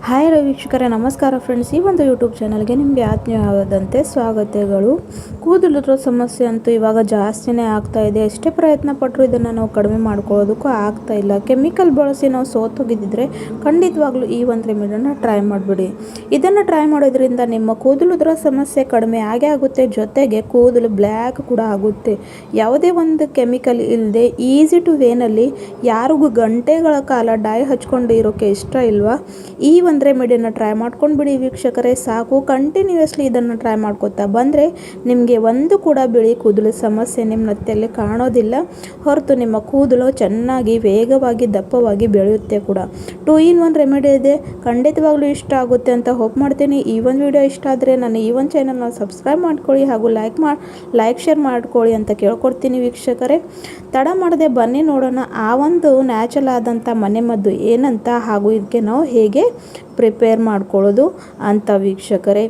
Hi ವೀಕ್ಷಕರೇ, ನಮಸ್ಕಾರ friends. ಈ ಒಂದು ಯೂಟ್ಯೂಬ್ ಚಾನಲ್ಗೆ ನಿಮಗೆ ಆತ್ಮೀಯವಾದಂತೆ ಸ್ವಾಗತಗಳು. ಕೂದಲಿರೋ ಸಮಸ್ಯೆ ಅಂತೂ ಇವಾಗ ಜಾಸ್ತಿನೇ ಆಗ್ತಾ ಇದೆ. ಎಷ್ಟೇ ಪ್ರಯತ್ನ ಪಟ್ಟರು ಇದನ್ನು ನಾವು ಕಡಿಮೆ ಮಾಡ್ಕೊಳ್ಳೋದಕ್ಕೂ ಆಗ್ತಾ ಇಲ್ಲ. ಕೆಮಿಕಲ್ ಬಳಸಿ ನಾವು ಸೋತೋಗಿದ್ದಿದ್ರೆ ಖಂಡಿತವಾಗ್ಲೂ ಈ ಒಂದು ರೆಮಿಡಿಯನ್ನು ಟ್ರೈ ಮಾಡಿಬಿಡಿ. ಇದನ್ನು ಟ್ರೈ ಮಾಡೋದ್ರಿಂದ ನಿಮ್ಮ ಕೂದಲುದ್ರ ಸಮಸ್ಯೆ ಕಡಿಮೆ ಆಗೇ ಆಗುತ್ತೆ, ಜೊತೆಗೆ ಕೂದಲು ಬ್ಲ್ಯಾಕ್ ಕೂಡ ಆಗುತ್ತೆ. ಯಾವುದೇ ಒಂದು ಕೆಮಿಕಲ್ ಇಲ್ಲದೆ ಈಸಿ ಟು ವೇನಲ್ಲಿ ಯಾರಿಗೂ ಗಂಟೆಗಳ ಕಾಲ ಡೈ ಹಚ್ಕೊಂಡು ಇರೋಕ್ಕೆ ಇಷ್ಟ ಇಲ್ವಾ, ಈ ಒಂದು ರೆಮಿಡಿಯನ್ನು ಟ್ರೈ ಮಾಡ್ಕೊಂಡು ಬಿಡಿ ವೀಕ್ಷಕರೇ, ಸಾಕು. ಕಂಟಿನ್ಯೂಸ್ಲಿ ಇದನ್ನು ಟ್ರೈ ಮಾಡ್ಕೊತಾ ಬಂದರೆ ನಿಮಗೆ ಒಂದು ಕೂಡ ಬಿಳಿ ಕೂದಲು ಸಮಸ್ಯೆ ನಿಮ್ಮ ನೆತ್ತಿಯಲ್ಲಿ ಕಾಣೋದಿಲ್ಲ, ಹೊರತು ನಿಮ್ಮ ಕೂದಲು ಚೆನ್ನಾಗಿ ವೇಗವಾಗಿ ದಪ್ಪವಾಗಿ ಬೆಳೆಯುತ್ತೆ ಕೂಡ. 2-in-1 ರೆಮಿಡಿ ಇದೆ. ಖಂಡಿತವಾಗ್ಲೂ ಇಷ್ಟ ಆಗುತ್ತೆ ಅಂತ ಹೋಪ್ ಮಾಡ್ತೀನಿ. ಈ ಒಂದು ವಿಡಿಯೋ ಇಷ್ಟ ಆದರೆ ನನ್ನ ಈ ಒಂದು ಚಾನಲ್ನ ಸಬ್ಸ್ಕ್ರೈಬ್ ಮಾಡ್ಕೊಳ್ಳಿ ಹಾಗೂ ಲೈಕ್ ಶೇರ್ ಮಾಡ್ಕೊಳ್ಳಿ ಅಂತ ಕೇಳ್ಕೊಡ್ತೀನಿ ವೀಕ್ಷಕರೇ. ತಡ ಮಾಡದೆ ಬನ್ನಿ ನೋಡೋಣ ಆ ಒಂದು ನ್ಯಾಚುರಲ್ ಆದಂಥ ಮನೆಮದ್ದು ಏನಂತ, ಹಾಗೂ ಇದಕ್ಕೆ ನಾವು ಹೇಗೆ ಪ್ರಿಪೇರ್ ಮಾಡ್ಕೊಳ್ಳೋದು ಅಂತ ವೀಕ್ಷಕರೇ.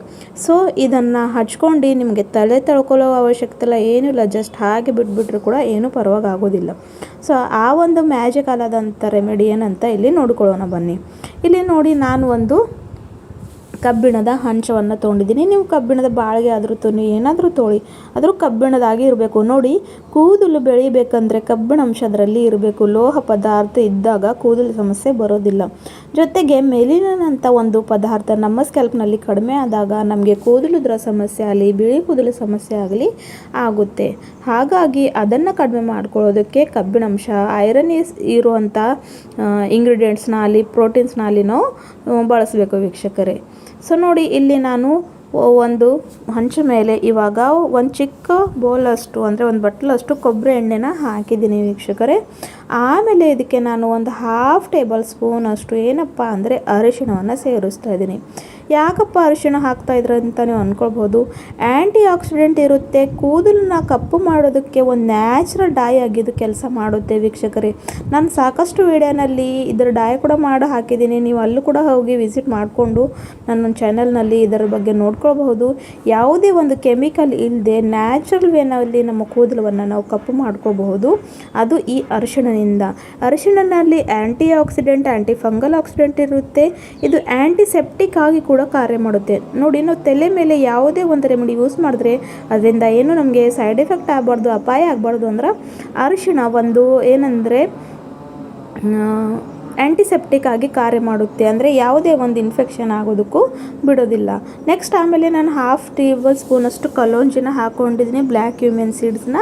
ಸೊ ಇದನ್ನು ಹಚ್ಕೊಂಡು ನಿಮಗೆ ತಲೆ ತಳ್ಕೊಳ್ಳೋ ಅವಶ್ಯಕತೆ ಇಲ್ಲ, ಏನೂ ಇಲ್ಲ. ಜಸ್ಟ್ ಹಾಗೆ ಬಿಟ್ಬಿಟ್ರೂ ಕೂಡ ಏನೂ ಪರವಾಗಿಲ್ಲ. ಸೊ ಆ ಒಂದು ಮ್ಯಾಜಿಕ್ ಆದಂಥ ರೆಮಿಡಿ ಏನಂತ ಇಲ್ಲಿ ನೋಡ್ಕೊಳ್ಳೋಣ ಬನ್ನಿ. ಇಲ್ಲಿ ನೋಡಿ, ನಾನು ಒಂದು ಕಬ್ಬಿಣದ ಹಂಚವನ್ನು ತೊಗೊಂಡಿದ್ದೀನಿ. ನೀವು ಕಬ್ಬಿಣದ ಬಾಳಿಗೆ ಆದರೂ ತೊಗೊಂಡು ಏನಾದರೂ ತೊಗೊಳ್ಳಿ, ಆದರೂ ಕಬ್ಬಿಣದಾಗಿ ಇರಬೇಕು. ನೋಡಿ, ಕೂದಲು ಬೆಳಿಬೇಕಂದ್ರೆ ಕಬ್ಬಿಣ ಅಂಶ ಅದರಲ್ಲಿ ಇರಬೇಕು. ಲೋಹ ಪದಾರ್ಥ ಇದ್ದಾಗ ಕೂದಲು ಸಮಸ್ಯೆ ಬರೋದಿಲ್ಲ. ಜೊತೆಗೆ ಮೆಲಿನಂಥ ಒಂದು ಪದಾರ್ಥ ನಮ್ಮ ಸ್ಕ್ಯಾಲ್ಪ್ನಲ್ಲಿ ಕಡಿಮೆ ಆದಾಗ ನಮಗೆ ಕೂದಲುದ್ರ ಸಮಸ್ಯೆ ಆಗಲಿ, ಬಿಳಿ ಕೂದಲು ಸಮಸ್ಯೆ ಆಗಲಿ ಆಗುತ್ತೆ. ಹಾಗಾಗಿ ಅದನ್ನು ಕಡಿಮೆ ಮಾಡ್ಕೊಳ್ಳೋದಕ್ಕೆ ಕಬ್ಬಿಣಾಂಶ, ಐರನ್ ಇರುವಂಥ ಇಂಗ್ರೀಡಿಯೆಂಟ್ಸ್ನಲ್ಲಿ, ಪ್ರೋಟೀನ್ಸ್ನಲ್ಲಿ ನಾವು ಬಳಸಬೇಕು ವೀಕ್ಷಕರೇ. ಸೊ ನೋಡಿ, ಇಲ್ಲಿ ನಾನು ಒಂದು ಹಂಚ ಮೇಲೆ ಇವಾಗ ಒಂದು ಚಿಕ್ಕ ಬೌಲಷ್ಟು ಅಂದರೆ ಒಂದು ಬಟ್ಲಷ್ಟು ಕೊಬ್ಬರಿ ಎಣ್ಣೆನ ಹಾಕಿದ್ದೀನಿ ವೀಕ್ಷಕರೇ. ಆಮೇಲೆ ಇದಕ್ಕೆ ನಾನು ಒಂದು 1/2 ಟೇಬಲ್ ಸ್ಪೂನ್ ಅಷ್ಟು ಏನಪ್ಪ ಅಂದರೆ ಅರಿಶಿಣವನ್ನು ಸೇರಿಸ್ತಾ ಇದ್ದೀನಿ. ಯಾಕಪ್ಪ ಅರಿಶಿಣ ಹಾಕ್ತಾಯಿದ್ರೆ ಅಂತ ನೀವು ಅಂದ್ಕೊಳ್ಬೋದು. ಆ್ಯಂಟಿ ಆಕ್ಸಿಡೆಂಟ್ ಇರುತ್ತೆ, ಕೂದಲನ್ನ ಕಪ್ಪು ಮಾಡೋದಕ್ಕೆ ಒಂದು ನ್ಯಾಚುರಲ್ ಡೈ ಆಗಿದ್ದು ಕೆಲಸ ಮಾಡುತ್ತೆ ವೀಕ್ಷಕರೇ. ನಾನು ಸಾಕಷ್ಟು ವಿಡಿಯೋನಲ್ಲಿ ಇದರ ಡೈ ಕೂಡ ಮಾಡಿ ಹಾಕಿದ್ದೀನಿ. ನೀವು ಅಲ್ಲೂ ಕೂಡ ಹೋಗಿ ವಿಸಿಟ್ ಮಾಡಿಕೊಂಡು ನನ್ನ ಚಾನಲ್ನಲ್ಲಿ ಇದರ ಬಗ್ಗೆ ನೋಡ್ಕೊಳ್ಬಹುದು. ಯಾವುದೇ ಒಂದು ಕೆಮಿಕಲ್ ಇಲ್ಲದೆ ನ್ಯಾಚುರಲ್ ವೇನಲ್ಲಿ ನಮ್ಮ ಕೂದಲವನ್ನು ನಾವು ಕಪ್ಪು ಮಾಡ್ಕೋಬಹುದು, ಅದು ಈ ಅರಿಶಿಣನಲ್ಲಿ anti oxidant, anti fungal oxidant ಇರುತ್ತೆ. ಇದು ಆ್ಯಂಟಿಸೆಪ್ಟಿಕ್ ಆಗಿ ಕೂಡ ಕಾರ್ಯ ಮಾಡುತ್ತೆ. ನೋಡಿ, ನಾವು ತಲೆ ಮೇಲೆ ಯಾವುದೇ ಒಂದು ರೆಮಿಡಿ ಯೂಸ್ ಮಾಡಿದ್ರೆ ಅದರಿಂದ ಏನು ನಮಗೆ ಸೈಡ್ ಎಫೆಕ್ಟ್ ಆಗಬಾರ್ದು, ಅಪಾಯ ಆಗಬಾರ್ದು ಅಂದ್ರೆ ಅರಿಶಿಣ ಒಂದು ಏನಂದರೆ ಆ್ಯಂಟಿಸೆಪ್ಟಿಕ್ ಆಗಿ ಕಾರ್ಯ ಮಾಡುತ್ತೆ. ಅಂದರೆ ಯಾವುದೇ ಒಂದು ಇನ್ಫೆಕ್ಷನ್ ಆಗೋದಕ್ಕೂ ಬಿಡೋದಿಲ್ಲ. ನೆಕ್ಸ್ಟ್ ಆಮೇಲೆ ನಾನು 1/2 ಟೇಬಲ್ ಸ್ಪೂನಷ್ಟು ಕಲೋಂಜಿನ ಹಾಕ್ಕೊಂಡಿದ್ದೀನಿ, ಬ್ಲ್ಯಾಕ್ ಕ್ಯೂಮಿನ್ ಸೀಡ್ಸ್ನ.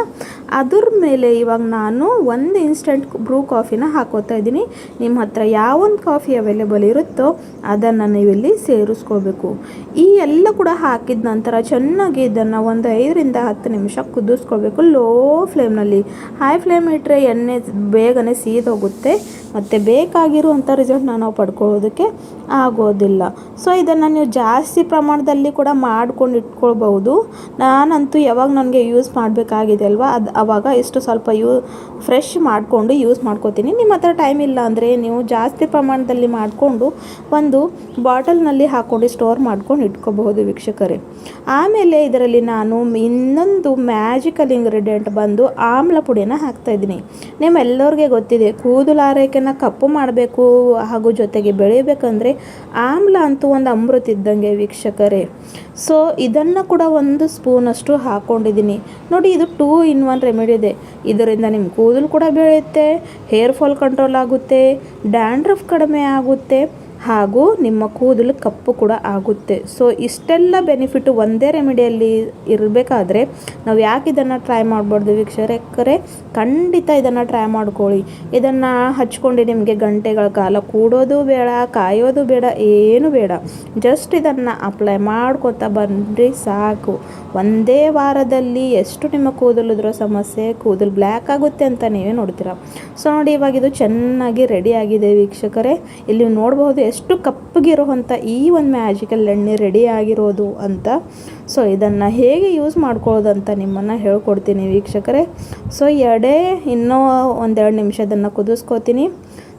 ಅದ್ರ ಮೇಲೆ ಇವಾಗ ನಾನು ಒಂದು ಇನ್ಸ್ಟೆಂಟ್ ಬ್ರೂ ಕಾಫಿನ ಹಾಕೋತಾ ಇದ್ದೀನಿ. ನಿಮ್ಮ ಹತ್ರ ಯಾವೊಂದು ಕಾಫಿ ಅವೈಲೇಬಲ್ ಇರುತ್ತೋ ಅದನ್ನು ನೀವು ಇಲ್ಲಿ ಸೇರಿಸ್ಕೋಬೇಕು. ಈ ಎಲ್ಲ ಕೂಡ ಹಾಕಿದ ನಂತರ ಚೆನ್ನಾಗಿ ಇದನ್ನು ಒಂದು 5ರಿಂದ 10 ನಿಮಿಷ ಕುದಿಸ್ಕೊಳ್ಬೇಕು ಲೋ ಫ್ಲೇಮ್ನಲ್ಲಿ. ಹೈ ಫ್ಲೇಮ್ ಇಟ್ಟರೆ ಎಣ್ಣೆ ಬೇಗನೆ ಸೀದೋಗುತ್ತೆ ಮತ್ತು ಬೇಕಾಗಿರುವಂಥ ರಿಸಲ್ಟ್ನ ನಾವು ಪಡ್ಕೊಳ್ಳೋದಕ್ಕೆ ಆಗೋದಿಲ್ಲ. ಸೊ ಇದನ್ನು ನೀವು ಜಾಸ್ತಿ ಪ್ರಮಾಣದಲ್ಲಿ ಕೂಡ ಮಾಡ್ಕೊಂಡು ಇಟ್ಕೊಳ್ಬಹುದು. ನಾನಂತೂ ಯಾವಾಗ ನನಗೆ ಯೂಸ್ ಮಾಡಬೇಕಾಗಿದೆ ಅಲ್ವಾ, ಆವಾಗ ಇಷ್ಟು ಸ್ವಲ್ಪ ಫ್ರೆಶ್ ಮಾಡಿಕೊಂಡು ಯೂಸ್ ಮಾಡ್ಕೋತೀನಿ. ನಿಮ್ಮ ಹತ್ರ ಟೈಮ್ ಇಲ್ಲ ಅಂದರೆ ನೀವು ಜಾಸ್ತಿ ಪ್ರಮಾಣದಲ್ಲಿ ಮಾಡಿಕೊಂಡು ಒಂದು ಬಾಟಲ್ನಲ್ಲಿ ಹಾಕ್ಕೊಂಡು ಸ್ಟೋರ್ ಮಾಡ್ಕೊಂಡು ಇಟ್ಕೋಬಹುದು ವೀಕ್ಷಕರೇ. ಆಮೇಲೆ ಇದರಲ್ಲಿ ನಾನು ಇನ್ನೊಂದು ಮ್ಯಾಜಿಕಲ್ ಇಂಗ್ರೀಡಿಯೆಂಟ್ ಬಂದು ಆಮ್ಲ ಪುಡಿಯನ್ನು ಹಾಕ್ತಾಯಿದ್ದೀನಿ. ನಿಮ್ಮೆಲ್ಲರಿಗೆ ಗೊತ್ತಿದೆ, ಕೂದಲು ಆರೈಕೆನ ಕಪ್ಪು ಮಾಡಬೇಕು ಹಾಗೂ ಜೊತೆಗೆ ಬೆಳೆಯಬೇಕಂದ್ರೆ ಆಮ್ಲ ಅಂತೂ ಒಂದು ಅಮೃತ ಇದ್ದಂಗೆ ವೀಕ್ಷಕರೇ. ಸೊ ಇದನ್ನು ಕೂಡ 1 ಸ್ಪೂನಷ್ಟು ಹಾಕ್ಕೊಂಡಿದ್ದೀನಿ. ನೋಡಿ, ಇದು 2-in-1 ರೆಮಿಡಿ ಇದೆ. ಇದರಿಂದ ನಿಮ್ಮ ಕೂದಲು ಕೂಡ ಬೆಳೆಯುತ್ತೆ, ಹೇರ್ ಫಾಲ್ ಕಂಟ್ರೋಲ್ ಆಗುತ್ತೆ, ಡ್ಯಾಂಡ್ರಫ್ ಕಡಿಮೆ ಆಗುತ್ತೆ, ಹಾಗೂ ನಿಮ್ಮ ಕೂದಲು ಕಪ್ಪು ಕೂಡ ಆಗುತ್ತೆ. ಸೊ ಇಷ್ಟೆಲ್ಲ ಬೆನಿಫಿಟ್ ಒಂದೇ ರೆಮಿಡಿಯಲ್ಲಿ ಇರಬೇಕಾದ್ರೆ ನಾವು ಯಾಕೆ ಇದನ್ನು ಟ್ರೈ ಮಾಡಬಾರ್ದು ವೀಕ್ಷಕರೇ? ಖಂಡಿತ ಇದನ್ನು ಟ್ರೈ ಮಾಡ್ಕೊಳ್ಳಿ. ಇದನ್ನು ಹಚ್ಕೊಂಡು ನಿಮಗೆ ಗಂಟೆಗಳ ಕಾಲ ಕೂಡೋದು ಬೇಡ, ಕಾಯೋದು ಬೇಡ, ಏನು ಬೇಡ. ಜಸ್ಟ್ ಇದನ್ನು ಅಪ್ಲೈ ಮಾಡ್ಕೊತಾ ಬಂದರೆ ಸಾಕು. ಒಂದೇ ವಾರದಲ್ಲಿ ಎಷ್ಟು ನಿಮ್ಮ ಕೂದಲಿದ್ರೋ ಸಮಸ್ಯೆ, ಕೂದಲು ಬ್ಲ್ಯಾಕ್ ಆಗುತ್ತೆ ಅಂತ ನೀವೇ ನೋಡ್ತೀರಾ. ಸೊ ನೋಡಿ, ಇವಾಗ ಇದು ಚೆನ್ನಾಗಿ ರೆಡಿ ಆಗಿದೆ ವೀಕ್ಷಕರೇ. ಇಲ್ಲಿ ನೋಡ್ಬೋದು ಎಷ್ಟು ಕಪ್ಪಗಿರುವಂಥ ಈ ಒಂದು ಮ್ಯಾಜಿಕಲ್ ಎಣ್ಣೆ ರೆಡಿ ಆಗಿರೋದು ಅಂತ. ಸೊ ಇದನ್ನು ಹೇಗೆ ಯೂಸ್ ಮಾಡ್ಕೊಳ್ಳೋದು ಅಂತ ನಿಮ್ಮನ್ನು ಹೇಳ್ಕೊಡ್ತೀನಿ ವೀಕ್ಷಕರೇ. ಸೊ ಇನ್ನೂ 1-2 ನಿಮಿಷ ಇದನ್ನು ಕುದಿಸ್ಕೋತೀನಿ.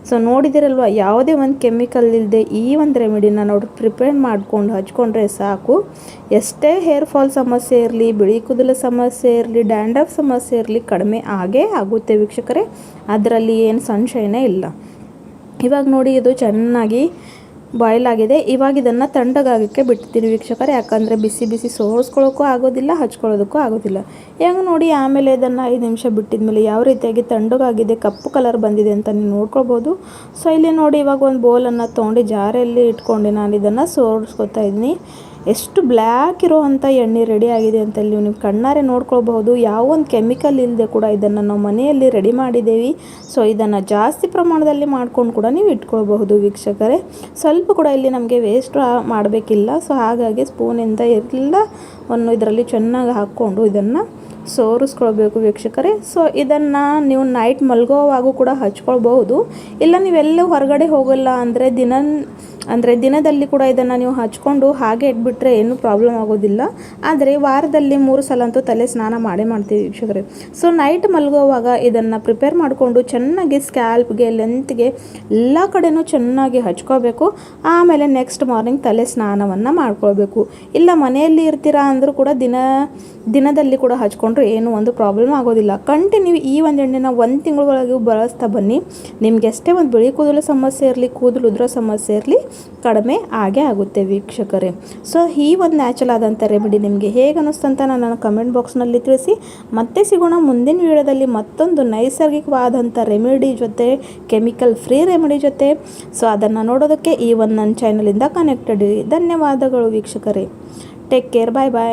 ಸೊ ನೋಡಿದಿರಲ್ವ, ಯಾವುದೇ ಒಂದು ಕೆಮಿಕಲ್ ಇಲ್ಲದೆ ಈ ಒಂದು ರೆಮಿಡಿನ ನೋಡಿ ಪ್ರಿಪೇರ್ ಮಾಡ್ಕೊಂಡು ಹಚ್ಕೊಂಡ್ರೆ ಸಾಕು. ಎಷ್ಟೇ ಹೇರ್ ಫಾಲ್ ಸಮಸ್ಯೆ ಇರಲಿ, ಬಿಳಿ ಕೂದಲ ಸಮಸ್ಯೆ ಇರಲಿ, ಡ್ಯಾಂಡ್ರಫ್ ಸಮಸ್ಯೆ ಇರಲಿ, ಕಡಿಮೆ ಆಗೇ ಆಗುತ್ತೆ ವೀಕ್ಷಕರೇ. ಅದರಲ್ಲಿ ಏನು ಸಂಶಯನೇ ಇಲ್ಲ. ಇವಾಗ ನೋಡಿ, ಇದು ಚೆನ್ನಾಗಿ ಬಾಯ್ಲ್ ಆಗಿದೆ. ಇವಾಗ ಇದನ್ನು ತಣ್ಣಗಾಗೋಕ್ಕೆ ಬಿಡ್ತೀನಿ ವೀಕ್ಷಕರೇ, ಯಾಕಂದರೆ ಬಿಸಿ ಬಿಸಿ ಸೋಸ್ಕೊಳ್ಳೋಕ್ಕೂ ಆಗೋದಿಲ್ಲ, ಹಚ್ಕೊಳ್ಳೋದಕ್ಕೂ ಆಗೋದಿಲ್ಲ. ಹೆಂಗೆ ನೋಡಿ ಆಮೇಲೆ ಇದನ್ನು 5 ನಿಮಿಷ ಬಿಟ್ಟಿದ್ಮೇಲೆ ಯಾವ ರೀತಿಯಾಗಿ ತಣ್ಣಗಾಗಿದೆ, ಕಪ್ಪು ಕಲರ್ ಬಂದಿದೆ ಅಂತ ನೀವು ನೋಡ್ಕೊಳ್ಬೋದು. ಸೊ ಇಲ್ಲಿ ನೋಡಿ ಇವಾಗ ಒಂದು ಬೌಲನ್ನು ತೊಗೊಂಡು ಜಾರಲ್ಲಿ ಇಟ್ಕೊಂಡು ನಾನು ಇದನ್ನು ಸೋರಿಸ್ಕೊತಾ ಇದ್ದೀನಿ. ಎಷ್ಟು ಬ್ಲ್ಯಾಕ್ ಇರೋ ಅಂಥ ಎಣ್ಣೆ ರೆಡಿ ಆಗಿದೆ ಅಂತ ನೀವು ಕಣ್ಣಾರೆ ನೋಡ್ಕೊಳ್ಬಹುದು. ಯಾವ ಒಂದು ಕೆಮಿಕಲ್ ಇಲ್ಲದೆ ಕೂಡ ಇದನ್ನು ನಾವು ಮನೆಯಲ್ಲಿ ರೆಡಿ ಮಾಡಿದ್ದೇವೆ. ಸೊ ಇದನ್ನು ಜಾಸ್ತಿ ಪ್ರಮಾಣದಲ್ಲಿ ಮಾಡ್ಕೊಂಡು ಕೂಡ ನೀವು ಇಟ್ಕೊಳ್ಬಹುದು ವೀಕ್ಷಕರೇ. ಸ್ವಲ್ಪ ಕೂಡ ಇಲ್ಲಿ ನಮಗೆ ವೇಸ್ಟ್ ಮಾಡಬೇಕಿಲ್ಲ. ಸೊ ಹಾಗಾಗಿ ಸ್ಪೂನಿಂದ ಎಲ್ಲವನ್ನು ಇದರಲ್ಲಿ ಚೆನ್ನಾಗಿ ಹಾಕ್ಕೊಂಡು ಇದನ್ನು ಸೋರಿಸ್ಕೊಳ್ಬೇಕು ವೀಕ್ಷಕರೇ. ಸೊ ಇದನ್ನು ನೀವು ನೈಟ್ ಮಲ್ಗೋವಾಗೂ ಕೂಡ ಹಚ್ಕೊಳ್ಬಹುದು. ಇಲ್ಲ ನೀವೆಲ್ಲೂ ಹೊರಗಡೆ ಹೋಗಲ್ಲ ಅಂದರೆ ದಿನದಲ್ಲಿ ಕೂಡ ಇದನ್ನು ನೀವು ಹಚ್ಕೊಂಡು ಹಾಗೆ ಇಟ್ಬಿಟ್ರೆ ಏನೂ ಪ್ರಾಬ್ಲಮ್ ಆಗೋದಿಲ್ಲ. ಆದರೆ ವಾರದಲ್ಲಿ 3 ಸಲ ಅಂತೂ ತಲೆ ಸ್ನಾನ ಮಾಡ್ತೀವಿ ವೀಕ್ಷಕರೇ. ಸೊ ನೈಟ್ ಮಲ್ಗೋವಾಗ ಇದನ್ನು ಪ್ರಿಪೇರ್ ಮಾಡಿಕೊಂಡು ಚೆನ್ನಾಗಿ ಸ್ಕ್ಯಾಲ್ಪ್ಗೆ, ಲೆಂತ್ಗೆ ಎಲ್ಲ ಕಡೆನೂ ಚೆನ್ನಾಗಿ ಹಚ್ಕೋಬೇಕು. ಆಮೇಲೆ ನೆಕ್ಸ್ಟ್ ಮಾರ್ನಿಂಗ್ ತಲೆ ಸ್ನಾನವನ್ನು ಮಾಡ್ಕೊಳ್ಬೇಕು. ಇಲ್ಲ ಮನೆಯಲ್ಲಿ ಇರ್ತೀರಾ ಅಂದರೂ ಕೂಡ ದಿನದಲ್ಲಿ ಕೂಡ ಹಚ್ಕೊಂಡ್ರೆ ಏನೂ ಒಂದು ಪ್ರಾಬ್ಲಮ್ ಆಗೋದಿಲ್ಲ. ಕಂಟಿನ್ಯೂ ಈ ಒಂದು ಎಣ್ಣೆನ 1 ತಿಂಗಳೊಳಗೆ ಬಳಸ್ತಾ ಬನ್ನಿ. ನಿಮಗೆ ಎಷ್ಟೇ ಒಂದು ಬಿಳಿ ಕೂದಲು ಸಮಸ್ಯೆ ಇರಲಿ, ಕೂದಲು ಉದುರೋ ಸಮಸ್ಯೆ ಇರಲಿ, ಕಡಿಮೆ ಆಗೇ ಆಗುತ್ತೆ ವೀಕ್ಷಕರೇ. ಸೊ ಈ ಒಂದು ನ್ಯಾಚುರಲ್ ಆದಂಥ ರೆಮಿಡಿ ನಿಮಗೆ ಹೇಗೆ ಅನ್ನಿಸ್ತಂತ ನನ್ನ ಕಮೆಂಟ್ ಬಾಕ್ಸ್ನಲ್ಲಿ ತಿಳಿಸಿ. ಮತ್ತೆ ಸಿಗೋಣ ಮುಂದಿನ ವಿಡಿಯೋದಲ್ಲಿ ಮತ್ತೊಂದು ನೈಸರ್ಗಿಕವಾದಂಥ ರೆಮಿಡಿ ಜೊತೆ, ಕೆಮಿಕಲ್ ಫ್ರೀ ರೆಮಿಡಿ ಜೊತೆ. ಸೊ ಅದನ್ನು ನೋಡೋದಕ್ಕೆ ಈ ಒಂದು ನನ್ನ ಚಾನಲಿಂದ ಕನೆಕ್ಟೆಡ್ ಇರಿ. ಧನ್ಯವಾದಗಳು ವೀಕ್ಷಕರೇ. Take care. ಬಾಯ್ ಬಾಯ್.